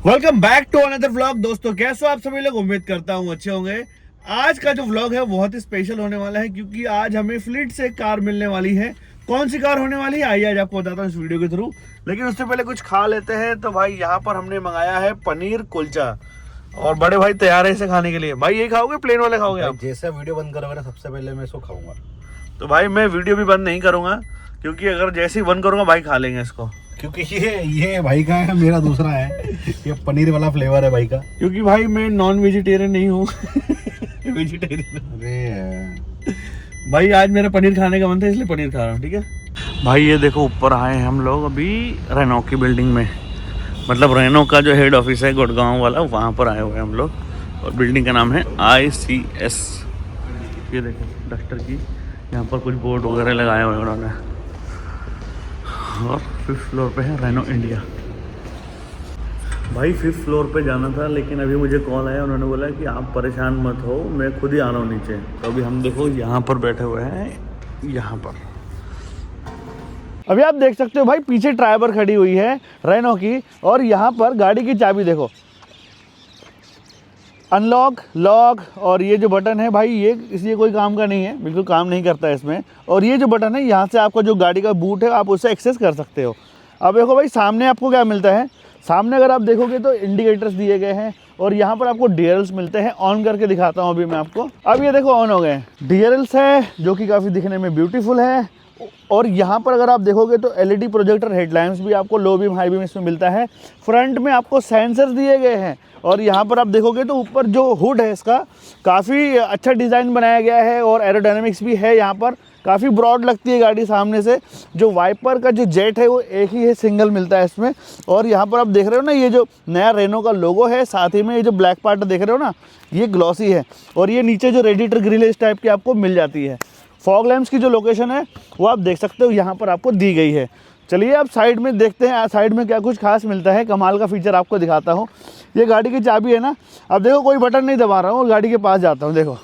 Welcome back to another vlog. दोस्तों कैसे हो आप सभी लोग, उम्मीद करता हूँ अच्छे होंगे। आज का जो व्लॉग है बहुत ही स्पेशल होने वाला है क्योंकि आज हमें फ्लीट से कार मिलने वाली है। कौन सी कार होने वाली है आइए आज आपको बताता हूँ इस वीडियो के थ्रू। लेकिन उससे पहले कुछ खा लेते हैं। तो भाई यहाँ पर हमने मंगाया है पनीर कुलचा और बड़े भाई तैयार है इसे खाने के लिए। भाई यही खाओगे प्लेन वाले खाओगे आप? जैसे वीडियो बंद करोगे ना सबसे पहले मैं इसको खाऊंगा। तो भाई मैं वीडियो भी बंद नहीं करूंगा क्योंकि अगर जैसे ही बंद करूंगा भाई खा लेंगे इसको। क्योंकि ये भाई का है, मेरा दूसरा है। ये पनीर वाला फ्लेवर है भाई का। क्योंकि भाई मैं नॉन वेजिटेरियन नहीं हूँ वेजिटेरियन। अरे भाई आज मेरा पनीर खाने का मन था इसलिए पनीर खा रहा हूँ। ठीक है भाई। ये देखो ऊपर आए हैं हम लोग अभी रेनो की बिल्डिंग में। मतलब रेनो का जो हेड ऑफिस है गुड़गांव वाला वहाँ पर आए हुए हैं हम लोग। और बिल्डिंग का नाम है ICS। ये देखो डस्टर की यहाँ पर कुछ बोर्ड वगैरह लगाए हुए हैं उन्होंने। और 5th फ्लोर पे है रेनो इंडिया। भाई 5th फ्लोर पे जाना था लेकिन अभी मुझे कॉल आया, उन्होंने बोला कि आप परेशान मत हो मैं खुद ही आ रहा हूँ नीचे। तो अभी हम देखो यहाँ पर बैठे हुए हैं यहाँ पर। अभी आप देख सकते हो भाई पीछे ड्राइवर खड़ी हुई है रेनो की। और यहाँ पर गाड़ी की चाबी देखो, अनलॉक लॉक। और ये जो बटन है भाई ये कोई काम का नहीं है, बिल्कुल काम नहीं करता है इसमें। और ये जो बटन है यहाँ से आपका जो गाड़ी का बूट है आप उससे एक्सेस कर सकते हो। अब देखो भाई सामने आपको क्या मिलता है। सामने अगर आप देखोगे तो इंडिकेटर्स दिए गए हैं और यहाँ पर आपको DRLs मिलते हैं। ऑन करके दिखाता हूँ अभी मैं आपको। अब ये देखो ऑन हो गए। DRLs है जो कि काफ़ी दिखने में ब्यूटीफुल है। और यहाँ पर अगर आप देखोगे तो LED प्रोजेक्टर हेडलाइट्स भी आपको लो बीम हाई बीम इसमें मिलता है। फ्रंट में आपको सेंसर दिए गए हैं। और यहाँ पर आप देखोगे तो ऊपर जो हुड है इसका काफ़ी अच्छा डिज़ाइन बनाया गया है और एरोडायनेमिक्स भी है। यहाँ पर काफ़ी ब्रॉड लगती है गाड़ी सामने से। जो वाइपर का जो जेट है वो एक ही है, सिंगल मिलता है इसमें। और यहाँ पर आप देख रहे हो ना ये जो नया रेनो का लोगो है, साथ ही में ये जो ब्लैक पार्ट देख रहे हो ना ये ग्लॉसी है। और ये नीचे जो रेडिएटर ग्रिल इस टाइप की आपको मिल जाती है। फॉग लैंप्स की जो लोकेशन है वो आप देख सकते हो यहाँ पर आपको दी गई है। चलिए अब साइड में देखते हैं साइड में क्या कुछ खास मिलता है। कमाल का फीचर आपको दिखाता हूँ। ये गाड़ी की चाबी है ना, अब देखो कोई बटन नहीं दबा रहा हूँ, गाड़ी के पास जाता हूँ देखो।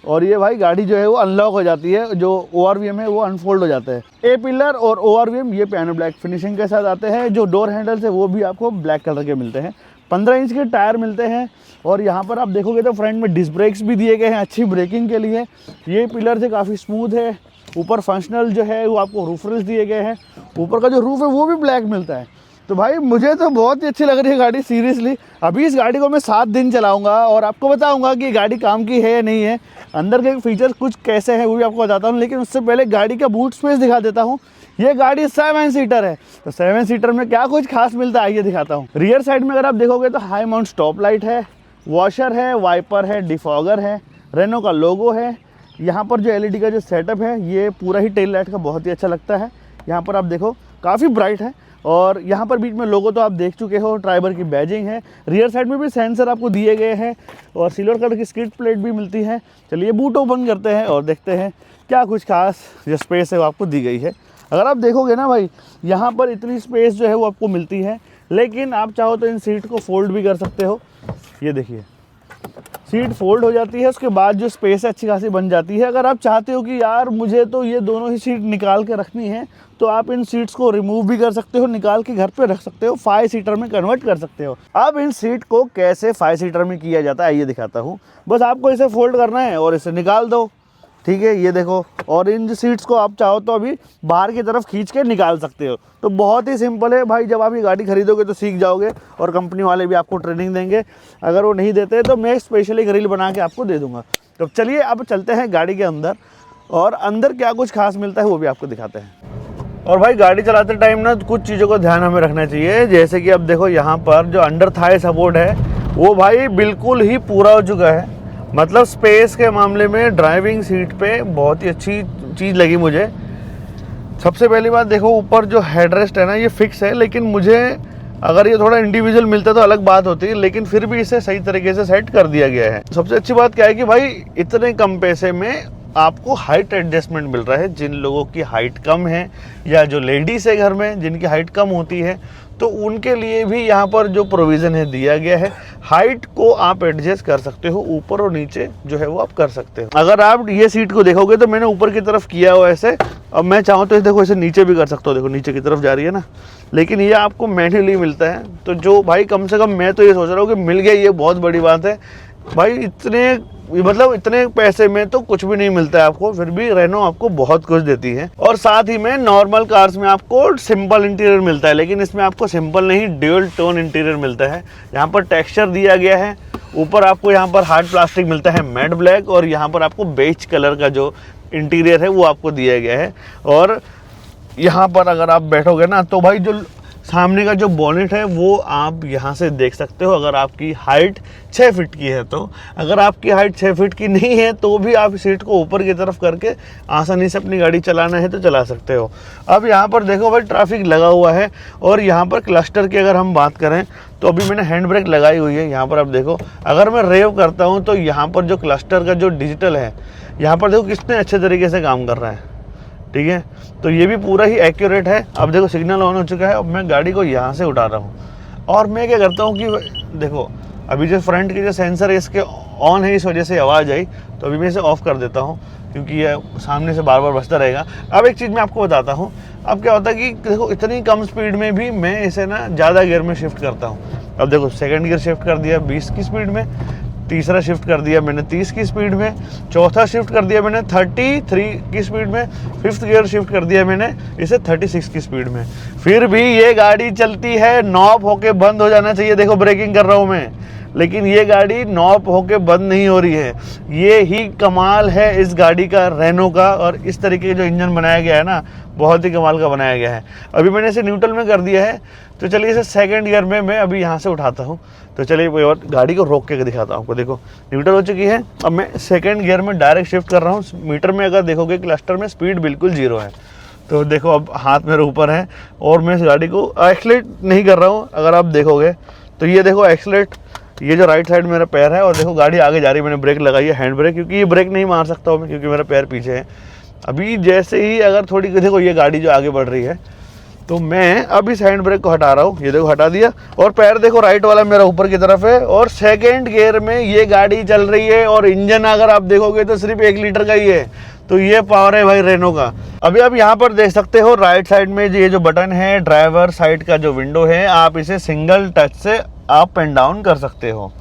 और ये भाई गाड़ी जो है वो अनलॉक हो जाती है, जो ORVM है वो अनफोल्ड हो जाता है। A पिलर और ORVM ये पियानो ब्लैक फिनिशिंग के साथ आते हैं। जो डोर हैंडल्स है वो भी आपको ब्लैक कलर के मिलते हैं। 15 इंच के टायर मिलते हैं। और यहाँ पर आप देखोगे तो फ्रंट में डिस्क ब्रेक्स भी दिए गए हैं अच्छी ब्रेकिंग के लिए। ये पिलर से काफ़ी स्मूथ है। ऊपर फंक्शनल जो है वो आपको रूफ रेल्स दिए गए हैं। ऊपर का जो रूफ है वो भी ब्लैक मिलता है। तो भाई मुझे तो बहुत ही अच्छी लग रही है गाड़ी सीरियसली। अभी इस गाड़ी को मैं 7 दिन चलाऊंगा और आपको बताऊंगा कि गाड़ी काम की है या नहीं है। अंदर के फीचर्स कुछ कैसे हैं वो भी आपको बताता हूँ। लेकिन उससे पहले गाड़ी का बूट स्पेस दिखा देता हूँ। ये गाड़ी 7 सीटर है। तो 7 सीटर में क्या कुछ खास मिलता है आइए दिखाता हूँ। रियर साइड में अगर आप देखोगे तो हाई माउंट स्टॉप लाइट है, वॉशर है, वाइपर है, डिफॉगर है, रेनो का लोगो है। यहाँ पर जो LED का जो सेटअप है ये पूरा ही टेल लाइट का बहुत ही अच्छा लगता है। यहाँ पर आप देखो काफ़ी ब्राइट है। और यहाँ पर बीच में लोगो तो आप देख चुके हो, ड्राइवर की बैजिंग है। रियर साइड में भी सेंसर आपको दिए गए हैं और सिल्वर कलर की स्किड प्लेट भी मिलती है। चलिए बूट ओपन करते हैं और देखते हैं क्या कुछ खास जो स्पेस है वो आपको दी गई है। अगर आप देखोगे ना भाई यहाँ पर इतनी स्पेस जो है वो आपको मिलती है। लेकिन आप चाहो तो इन सीट को फोल्ड भी कर सकते हो। ये देखिए सीट फोल्ड हो जाती है, उसके बाद जो स्पेस है अच्छी खासी बन जाती है। अगर आप चाहते हो कि यार मुझे तो ये दोनों ही सीट निकाल के रखनी है तो आप इन सीट्स को रिमूव भी कर सकते हो, निकाल के घर पे रख सकते हो, 5 सीटर में कन्वर्ट कर सकते हो। अब इन सीट को कैसे 5 सीटर में किया जाता है ये दिखाता हूँ। बस आपको इसे फोल्ड करना है और इसे निकाल दो, ठीक है। ये देखो, और इन सीट्स को आप चाहो तो अभी बाहर की तरफ खींच के निकाल सकते हो। तो बहुत ही सिंपल है भाई। जब आप ये गाड़ी खरीदोगे तो सीख जाओगे और कंपनी वाले भी आपको ट्रेनिंग देंगे। अगर वो नहीं देते तो मैं स्पेशली ग्रिल बना के आपको दे दूंगा। तो चलिए अब चलते हैं गाड़ी के अंदर और अंदर क्या कुछ खास मिलता है वो भी आपको दिखाते हैं। और भाई गाड़ी चलाते टाइम ना कुछ चीज़ों को ध्यान हमें रखना चाहिए। जैसे कि अब देखो यहाँ पर जो अंडर थाई सपोर्ट है वो भाई बिल्कुल ही पूरा हो चुका है। मतलब स्पेस के मामले में ड्राइविंग सीट पे बहुत ही अच्छी चीज़ लगी मुझे। सबसे पहली बात देखो ऊपर जो हेडरेस्ट है ना ये फिक्स है। लेकिन मुझे अगर ये थोड़ा इंडिविजुअल मिलता तो अलग बात होती है। लेकिन फिर भी इसे सही तरीके से सेट कर दिया गया है। सबसे अच्छी बात क्या है कि भाई इतने कम पैसे में आपको हाइट एडजस्टमेंट मिल रहा है। जिन लोगों की हाइट कम है या जो लेडीज़ है घर में जिनकी हाइट कम होती है तो उनके लिए भी यहाँ पर जो प्रोविज़न है दिया गया है। हाइट को आप एडजस्ट कर सकते हो, ऊपर और नीचे जो है वो आप कर सकते हो। अगर आप ये सीट को देखोगे तो मैंने ऊपर की तरफ किया हुआ ऐसे, अब मैं चाहूँ तो देखो ऐसे नीचे भी कर सकता हूँ, देखो नीचे की तरफ जा रही है ना, लेकिन ये आपको मैन्युअली मिलता है। तो जो भाई कम से कम मैं तो ये सोच रहा हूँ कि मिल गया, ये बहुत बड़ी बात है भाई। इतने पैसे में तो कुछ भी नहीं मिलता है आपको, फिर भी रेनो आपको बहुत कुछ देती है। और साथ ही में नॉर्मल कार्स में आपको सिंपल इंटीरियर मिलता है, लेकिन इसमें आपको सिंपल नहीं ड्यूल टोन इंटीरियर मिलता है। यहाँ पर टेक्सचर दिया गया है, ऊपर आपको यहाँ पर हार्ड प्लास्टिक मिलता है मैट ब्लैक, और यहाँ पर आपको बेज कलर का जो इंटीरियर है वो आपको दिया गया है। और यहाँ पर अगर आप बैठोगे ना तो भाई जो सामने का जो बोनेट है वो आप यहाँ से देख सकते हो, अगर आपकी हाइट 6 फीट की है तो। अगर आपकी हाइट 6 फीट की नहीं है तो भी आप सीट को ऊपर की तरफ करके आसानी से अपनी गाड़ी चलाना है तो चला सकते हो। अब यहाँ पर देखो भाई ट्रैफिक लगा हुआ है, और यहाँ पर क्लस्टर की अगर हम बात करें तो अभी मैंने हैंड ब्रेक लगाई हुई है। यहाँ पर आप देखो, अगर मैं रेव करता हूँ तो यहाँ पर जो क्लस्टर का जो डिजिटल है, यहाँ पर देखो कितने अच्छे तरीके से काम कर रहा है, ठीक है। तो ये भी पूरा ही एक्यूरेट है। अब देखो सिग्नल ऑन हो चुका है, अब मैं गाड़ी को यहाँ से उठा रहा हूँ, और मैं क्या करता हूँ कि देखो अभी जो फ्रंट के जो सेंसर है इसके ऑन है, इस वजह से आवाज़ आई, तो अभी मैं इसे ऑफ़ कर देता हूँ क्योंकि ये सामने से बार बार बजता रहेगा। अब एक चीज़ मैं आपको बताता हूँ, अब क्या होता है कि देखो इतनी कम स्पीड में भी मैं इसे ना ज़्यादा गियर में शिफ्ट करता हूँ। अब देखो सेकंड गियर शिफ्ट कर दिया 20 की स्पीड में, तीसरा शिफ्ट कर दिया मैंने 30 की स्पीड में, चौथा शिफ्ट कर दिया मैंने 33 की स्पीड में, फिफ्थ गियर शिफ्ट कर दिया मैंने इसे 36 की स्पीड में। फिर भी ये गाड़ी चलती है, नॉब होके बंद हो जाना चाहिए। देखो ब्रेकिंग कर रहा हूँ मैं, लेकिन ये गाड़ी नॉब होके बंद नहीं हो रही है। ये ही कमाल है इस गाड़ी का, रेनो का। और इस तरीके का जो इंजन बनाया गया है ना, बहुत ही कमाल का बनाया गया है। अभी मैंने इसे न्यूट्रल में कर दिया है, तो चलिए इसे सेकंड गियर में मैं अभी यहाँ से उठाता हूँ। तो चलिए और गाड़ी को रोक के दिखाता हूँ आपको। देखो न्यूट्रल हो चुकी है, अब मैं सेकंड गियर में डायरेक्ट शिफ्ट कर रहा हूँ। मीटर में अगर देखोगे क्लस्टर में स्पीड बिल्कुल 0 है। तो देखो अब हाथ मेरे ऊपर है और मैं इस गाड़ी को एक्सलेट नहीं कर रहा हूँ। अगर आप देखोगे तो ये देखो एक्सलेट, ये जो राइट साइड मेरा पैर है, और देखो गाड़ी आगे जा रही है। मैंने ब्रेक लगाई है, हैंड ब्रेक, क्योंकि ये ब्रेक नहीं मार सकता हूँ मैं क्योंकि मेरा पैर पीछे है। अभी जैसे ही अगर थोड़ी देखो ये गाड़ी जो आगे बढ़ रही है, तो मैं अब इस हैंड ब्रेक को हटा रहा हूँ। ये देखो हटा दिया, और पैर देखो राइट वाला मेरा ऊपर की तरफ है, और सेकंड गियर में ये गाड़ी चल रही है। और इंजन अगर आप देखोगे तो सिर्फ 1 लीटर का ही है। तो ये पावर है भाई रेनो का। अभी आप यहाँ पर देख सकते हो राइट साइड में ये जो बटन है, ड्राइवर साइड का जो विंडो है, आप इसे सिंगल टच से अप एंड डाउन कर सकते हो।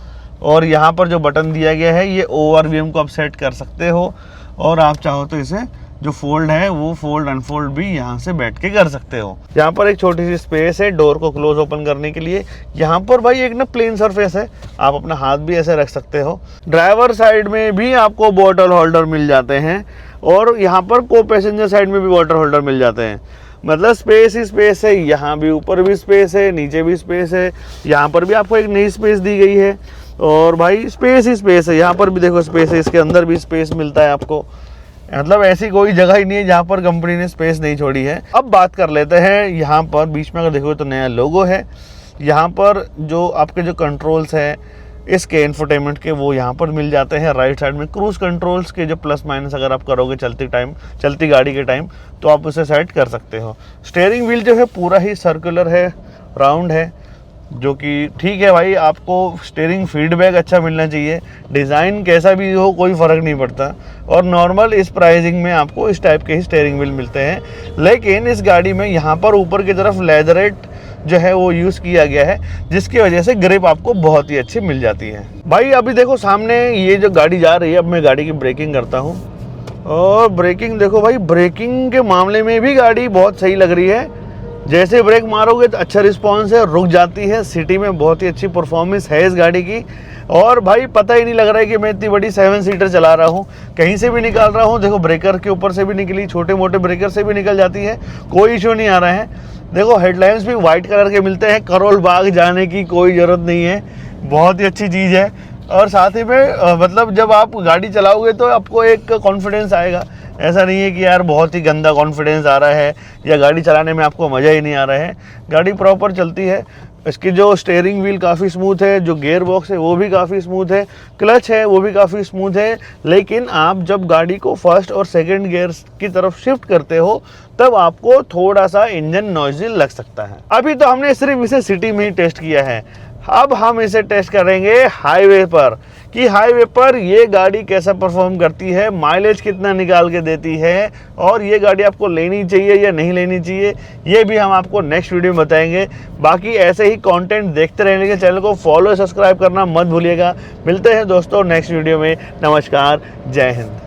और यहाँ पर जो बटन दिया गया है ये ORVM को आप सेट कर सकते हो, और आप चाहो तो इसे जो फोल्ड है वो फोल्ड अनफोल्ड भी यहाँ से बैठ के कर सकते हो। यहाँ पर एक छोटी सी स्पेस है डोर को क्लोज ओपन करने के लिए। यहाँ पर भाई एक ना प्लेन सरफेस है, आप अपना हाथ भी ऐसे रख सकते हो। ड्राइवर साइड में भी आपको बॉटल होल्डर मिल जाते हैं, और यहाँ पर को पैसेंजर साइड में भी वाटर होल्डर मिल जाते हैं। मतलब स्पेस ही स्पेस है, यहाँ भी ऊपर भी स्पेस है, नीचे भी स्पेस है। यहाँ पर भी आपको एक नई स्पेस दी गई है, और भाई स्पेस ही स्पेस है। यहाँ पर भी देखो स्पेस है, इसके अंदर भी स्पेस मिलता है आपको। मतलब ऐसी कोई जगह ही नहीं है जहाँ पर कंपनी ने स्पेस नहीं छोड़ी है। अब बात कर लेते हैं, यहाँ पर बीच में अगर देखोगे तो नया लोगो है। यहाँ पर जो आपके जो कंट्रोल्स हैं इसके इंफोटेनमेंट के, वो यहाँ पर मिल जाते हैं। राइट साइड में क्रूज कंट्रोल्स के जो प्लस माइनस अगर आप करोगे चलती गाड़ी के टाइम, तो आप उसे सेट कर सकते हो। स्टीयरिंग व्हील जो है पूरा ही सर्कुलर है, राउंड है, जो कि ठीक है भाई। आपको स्टीयरिंग फीडबैक अच्छा मिलना चाहिए, डिज़ाइन कैसा भी हो कोई फ़र्क नहीं पड़ता। और नॉर्मल इस प्राइसिंग में आपको इस टाइप के ही स्टीयरिंग व्हील मिलते हैं। लेकिन इस गाड़ी में यहाँ पर ऊपर की तरफ लेदरेट जो है वो यूज़ किया गया है, जिसकी वजह से ग्रिप आपको बहुत ही अच्छी मिल जाती है। भाई अभी देखो सामने ये जो गाड़ी जा रही है, अब मैं गाड़ी की ब्रेकिंग करता हूँ, और ब्रेकिंग देखो भाई, ब्रेकिंग के मामले में भी गाड़ी बहुत सही लग रही है। जैसे ब्रेक मारोगे तो अच्छा रिस्पांस है, रुक जाती है। सिटी में बहुत ही अच्छी परफॉर्मेंस है इस गाड़ी की। और भाई पता ही नहीं लग रहा है कि मैं इतनी बड़ी 7 सीटर चला रहा हूँ, कहीं से भी निकाल रहा हूँ। देखो ब्रेकर के ऊपर से भी निकली, छोटे मोटे ब्रेकर से भी निकल जाती है, कोई इशू नहीं आ रहा है। देखो हेडलाइंस भी वाइट कलर के मिलते हैं, करोल बाग जाने की कोई ज़रूरत नहीं है, बहुत ही अच्छी चीज़ है। और साथ ही में मतलब जब आप गाड़ी चलाओगे तो आपको एक कॉन्फिडेंस आएगा। ऐसा नहीं है कि यार बहुत ही गंदा कॉन्फिडेंस आ रहा है या गाड़ी चलाने में आपको मज़ा ही नहीं आ रहा है। गाड़ी प्रॉपर चलती है। इसकी जो स्टीयरिंग व्हील काफ़ी स्मूथ है, जो गियर बॉक्स है वो भी काफ़ी स्मूथ है, क्लच है वो भी काफ़ी स्मूथ है। लेकिन आप जब गाड़ी को फर्स्ट और सेकंड गियर की तरफ शिफ्ट करते हो तब आपको थोड़ा सा इंजन नॉइजी लग सकता है। अभी तो हमने सिर्फ इसे सिटी में ही टेस्ट किया है, अब हम इसे टेस्ट करेंगे हाईवे पर कि हाईवे पर ये गाड़ी कैसा परफॉर्म करती है, माइलेज कितना निकाल के देती है और ये गाड़ी आपको लेनी चाहिए या नहीं लेनी चाहिए, ये भी हम आपको नेक्स्ट वीडियो में बताएंगे। बाकी ऐसे ही कंटेंट देखते रहने के चैनल को फॉलो सब्सक्राइब करना मत भूलिएगा। मिलते हैं दोस्तों नेक्स्ट वीडियो में। नमस्कार, जय हिंद।